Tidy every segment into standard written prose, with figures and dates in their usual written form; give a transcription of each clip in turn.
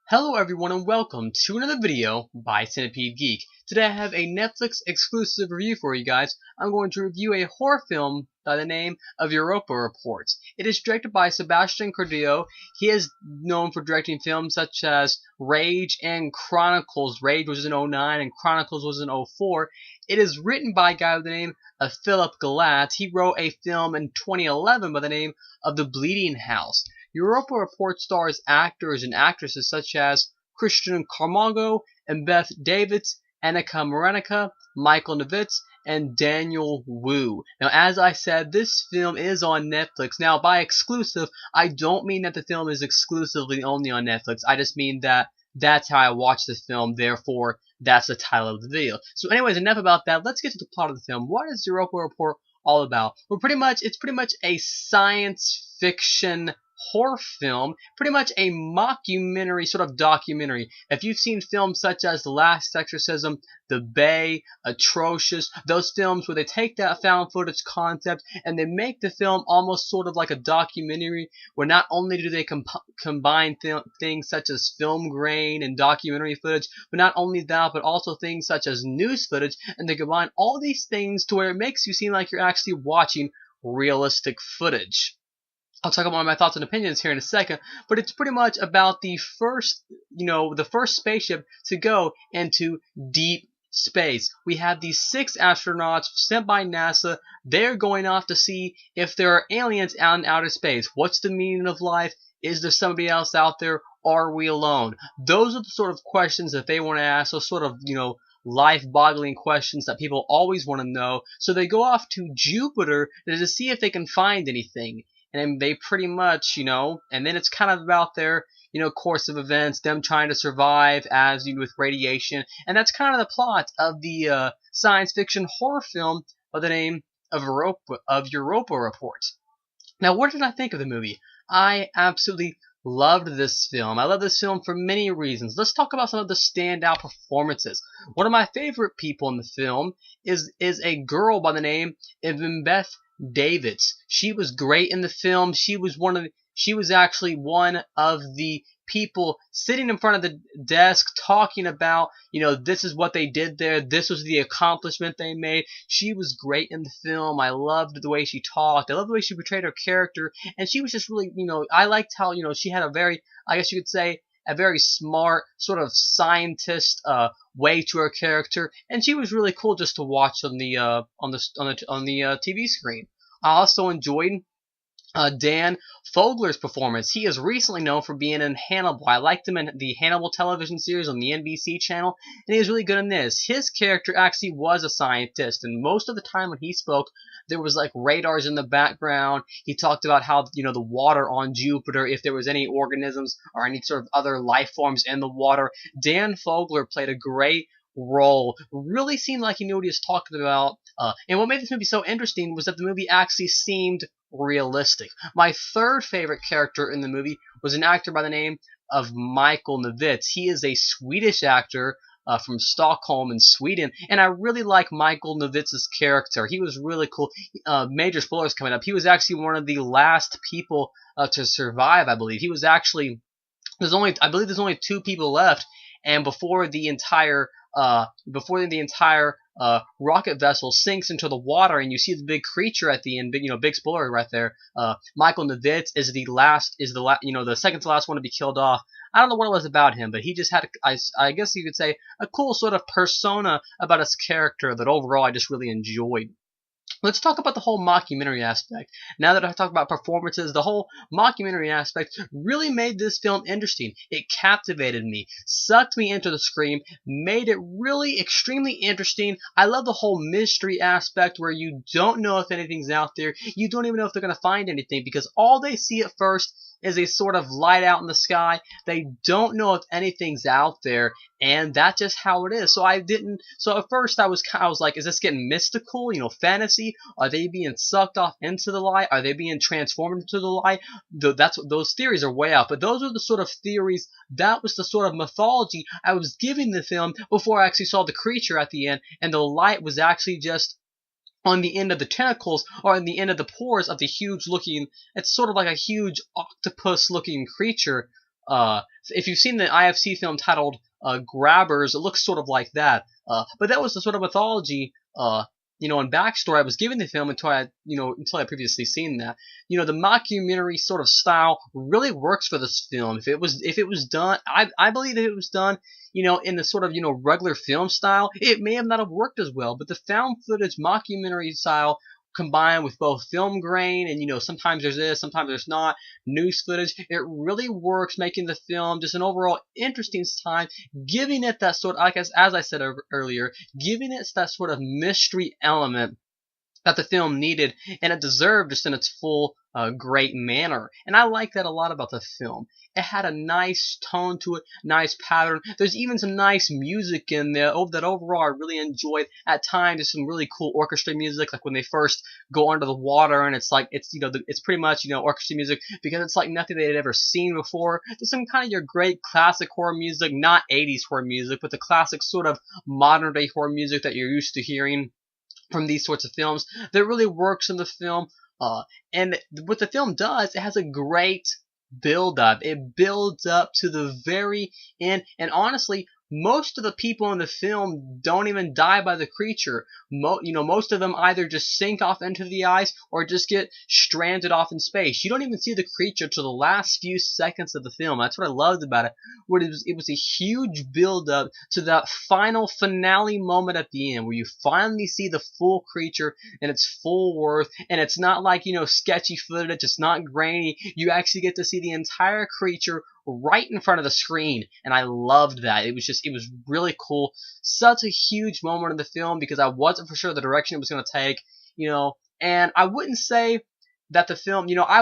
Hello everyone and welcome to another video by Centipede Geek. Today I have a Netflix exclusive review for you guys. I'm going to review a horror film by the name of Europa Report. It is directed by Sebastian Cordillo. He is known for directing films such as Rage and Chronicles. Rage was in '09 and Chronicles was in '04. It is written by a guy by the name of Philip Galat. He wrote a film in 2011 by the name of The Bleeding House. Europa Report stars actors and actresses such as Christian Carmago and Beth Davids, Annika Morenica, Michael Novitz, and Daniel Wu. Now, as I said, this film is on Netflix. Now, by exclusive, I don't mean that the film is exclusively only on Netflix. I just mean that that's how I watch the film, therefore, that's the title of the video. So anyways, enough about that. Let's get to the plot of the film. What is Europa Report all about? Well, it's pretty much a science fiction horror film, pretty much a mockumentary sort of documentary. If you've seen films such as The Last Exorcism, The Bay, Atrocious, those films where they take that found footage concept and they make the film almost sort of like a documentary, where not only do they combine things such as film grain and documentary footage, but not only that, but also things such as news footage, and they combine all these things to where it makes you seem like you're actually watching realistic footage. I'll talk about my thoughts and opinions here in a second, but it's pretty much about the first spaceship to go into deep space. We have these 6 astronauts sent by NASA. They're going off to see if there are aliens out in outer space. What's the meaning of life? Is there somebody else out there? Are we alone? Those are the sort of questions that they want to ask, those sort of, life-boggling questions that people always want to know. So they go off to Jupiter to see if they can find anything. And they pretty much, and then it's kind of about their, course of events, them trying to survive as with radiation. And that's kind of the plot of the science fiction horror film by the name of Europa Report. Now, what did I think of the movie? I absolutely loved this film. I love this film for many reasons. Let's talk about some of the standout performances. One of my favorite people in the film is a girl by the name of Beth Davids. She was great in the film. She was actually one of the people sitting in front of the desk talking about, this is what they did there. This was the accomplishment they made. She was great in the film. I loved the way she talked. I loved the way she portrayed her character. And she was just really, I liked how, she had a very, I guess you could say, a very smart sort of scientist way to her character, and she was really cool just to watch on the TV screen. I also enjoyed Dan Fogler's performance. He is recently known for being in Hannibal. I liked him in the Hannibal television series on the NBC channel, and he was really good in this. His character actually was a scientist, and most of the time when he spoke, there was like radars in the background. He talked about how, the water on Jupiter, if there was any organisms or any sort of other life forms in the water. Dan Fogler played a great role. Really seemed like he knew what he was talking about. And what made this movie so interesting was that the movie actually seemed realistic. My third favorite character in the movie was an actor by the name of Michael Novitz. He is a Swedish actor from Stockholm in Sweden, and I really like Michael Novitz's character. He was really cool. Major spoilers coming up. He was actually one of the last people to survive, I believe. He was actually, there's only 2 people left, and before the entire rocket vessel sinks into the water, and you see the big creature at the end, big spoiler right there. Michael Novitz is the second to last one to be killed off. I don't know what it was about him, but he just had, I guess you could say, a cool sort of persona about his character that overall I just really enjoyed. Let's talk about the whole mockumentary aspect. Now that I talked about performances, the whole mockumentary aspect really made this film interesting. It captivated me, sucked me into the screen, made it really extremely interesting. I love the whole mystery aspect where you don't know if anything's out there. You don't even know if they're going to find anything, because all they see at first is a sort of light out in the sky. They don't know if anything's out there, and that's just how it is. So at first I was like, is this getting mystical, fantasy? Are they being sucked off into the light? Are they being transformed into the light? Those theories are way out, but those are the sort of theories, that was the sort of mythology I was giving the film before I actually saw the creature at the end, and the light was actually just on the end of the tentacles, or on the end of the pores of the huge looking, it's sort of like a huge octopus looking creature If you've seen the IFC film titled Grabbers, it looks sort of like that. But that was the sort of mythology, and backstory I was giving the film until I previously seen that. The mockumentary sort of style really works for this film. If it was done, I believe that it was done, in the sort of, regular film style, it may have not have worked as well. But the found footage mockumentary style combined with both film grain and sometimes there's this, sometimes there's not, news footage, it really works, making the film just an overall interesting time, giving it that sort of, like as I said earlier, giving it that sort of mystery element that the film needed, and it deserved just in its full, great manner. And I like that a lot about the film. It had a nice tone to it, nice pattern. There's even some nice music in there that overall I really enjoyed. At times, there's some really cool orchestra music, like when they first go under the water, and it's pretty much orchestra music because it's like nothing they had ever seen before. There's some kind of your great classic horror music, not 80s horror music, but the classic sort of modern day horror music that you're used to hearing from these sorts of films that really works in the film. And what the film does, it has a great build up. It builds up to the very end, and honestly, most of the people in the film don't even die by the creature. Most of them either just sink off into the ice or just get stranded off in space. You don't even see the creature till the last few seconds of the film. That's what I loved about it. It was a huge build up to that final finale moment at the end where you finally see the full creature and its full worth, and it's not like, sketchy footage, it's not grainy. You actually get to see the entire creature right in front of the screen, and I loved that. It was really cool. Such a huge moment in the film because I wasn't for sure the direction it was going to take, and I wouldn't say that the film, I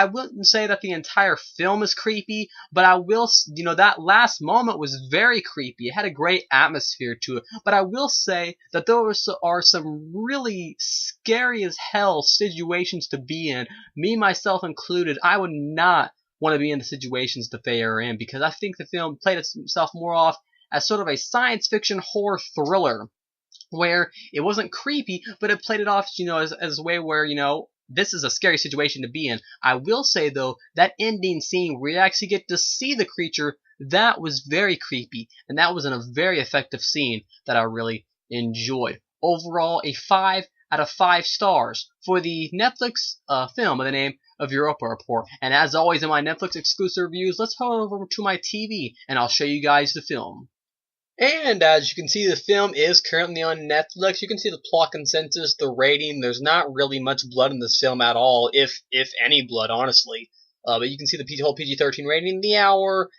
wouldn't say that the entire film is creepy, but I will, that last moment was very creepy. It had a great atmosphere to it, but I will say that there are some really scary as hell situations to be in, me myself included. I would not want to be in the situations that they are in, because I think the film played itself more off as sort of a science fiction horror thriller, where it wasn't creepy, but it played it off, as a way where, this is a scary situation to be in. I will say, though, that ending scene where you actually get to see the creature, that was very creepy, and that was a very effective scene that I really enjoyed. Overall, a 5 out of 5 stars for the Netflix film by the name of Europa Report. And as always in my Netflix exclusive reviews, let's head over to my TV and I'll show you guys the film. And as you can see, the film is currently on Netflix. You can see the plot consensus, the rating. There's not really much blood in this film at all, if any blood, honestly. But you can see the whole PG-13 rating, the hour,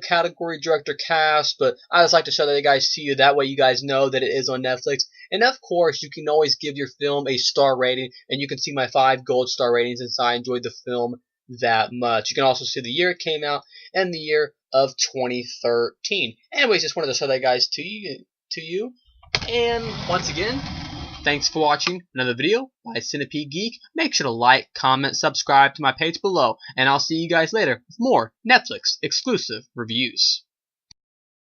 category, director, cast. But I just like to show that guys to you. That way you guys know that it is on Netflix. And of course, you can always give your film a star rating, and you can see my 5 gold star ratings since I enjoyed the film that much. You can also see the year it came out and the year of 2013. Anyways, just wanted to show that guys to you. And once again, thanks for watching another video by Centipede Geek. Make sure to like, comment, subscribe to my page below, and I'll see you guys later with more Netflix exclusive reviews.